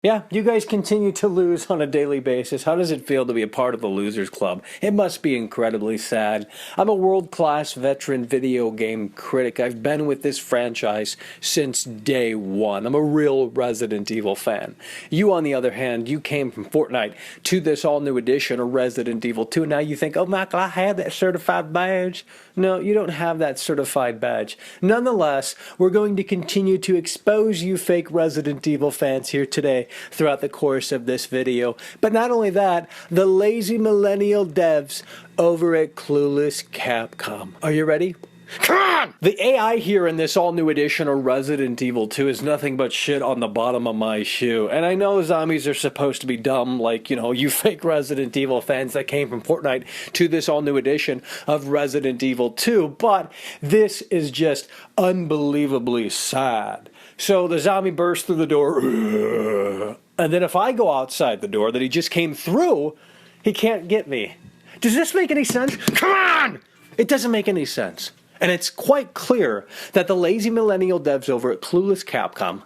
Yeah, you guys continue to lose on a daily basis. How does it feel to be a part of the Losers Club? It must be incredibly sad. I'm a world-class veteran video game critic. I've been with this franchise since day one. I'm a real Resident Evil fan. You, on the other hand, you came from Fortnite to this all-new edition of Resident Evil 2. Now you think, oh, Michael, I have that certified badge. No, you don't have that certified badge. Nonetheless, we're going to continue to expose you fake Resident Evil fans here today throughout the course of this video. But not only that, the lazy millennial devs over at Clueless Capcom. Are you ready? Come on! The AI here in this all-new edition of Resident Evil 2 is nothing but shit on the bottom of my shoe. And I know zombies are supposed to be dumb, like, you fake Resident Evil fans that came from Fortnite to this all-new edition of Resident Evil 2, but this is just unbelievably sad. So the zombie bursts through the door, and then if I go outside the door that he just came through, he can't get me. Does this make any sense? Come on! It doesn't make any sense. And it's quite clear that the lazy millennial devs over at Clueless Capcom,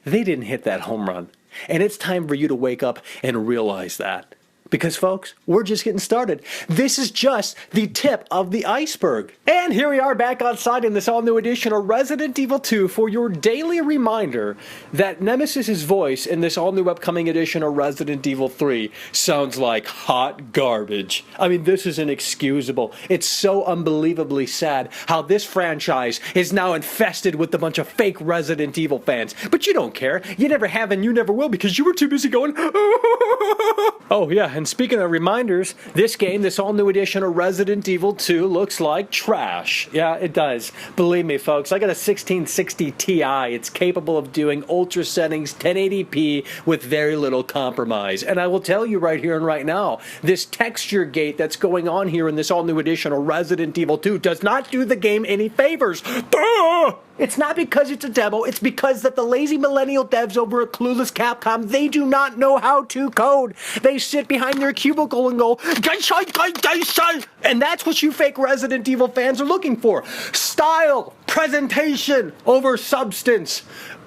they didn't hit that home run. And it's time for you to wake up and realize that. Because, folks, we're just getting started. This is just the tip of the iceberg. And here we are back outside in this all-new edition of Resident Evil 2 for your daily reminder that Nemesis's voice in this all-new upcoming edition of Resident Evil 3 sounds like hot garbage. I mean, this is inexcusable. It's so unbelievably sad how this franchise is now infested with a bunch of fake Resident Evil fans. But you don't care. You never have and you never will because you were too busy going, oh yeah. And speaking of reminders, this game, this all-new edition of Resident Evil 2 looks like trash. Yeah, it does. Believe me, folks, I got a 1660 Ti. It's capable of doing ultra settings, 1080p, with very little compromise. And I will tell you right here and right now, this texture gate that's going on here in this all-new edition of Resident Evil 2 does not do the game any favors. Duh! It's not because it's a demo, it's because that the lazy millennial devs over at Clueless Capcom, they do not know how to code. They sit behind their cubicle and go, and that's what you fake Resident Evil fans are looking for. Style, presentation over substance.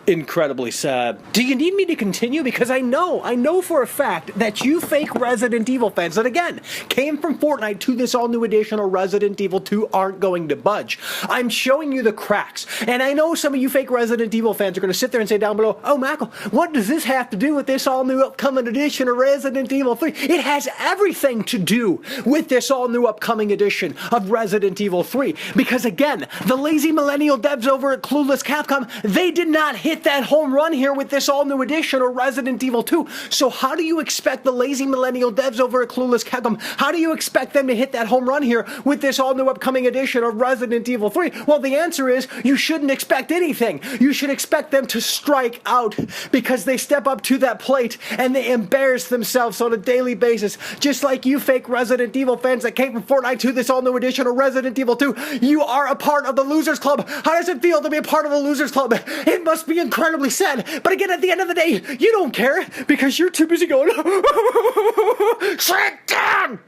Incredibly sad. Do you need me to continue? Because I know for a fact that you fake Resident Evil fans that, again, came from Fortnite to this all-new edition of Resident Evil 2 aren't going to budge. I'm showing you the cracks. And I know some of you fake Resident Evil fans are going to sit there and say down below, oh, Michael, what does this have to do with this all-new upcoming edition of Resident Evil 3? It has everything to do with this all-new upcoming edition of Resident Evil 3. Because, again, the lazy millennial devs over at Clueless Capcom, they did not hit that home run here with this all-new edition of Resident Evil 2. So how do you expect the lazy millennial devs over at Clueless Capcom, how do you expect them to hit that home run here with this all-new upcoming edition of Resident Evil 3? Well, the answer is you shouldn't expect anything. You should expect them to strike out because they step up to that plate and they embarrass themselves on a daily basis. Just like you fake Resident Evil fans that came from Fortnite to this all-new edition of Resident Evil 2. You are a part of the Losers Club. How does it feel to be a part of the Losers Club? It must be incredibly sad, but again, at the end of the day, you don't care because you're too busy going, sit down!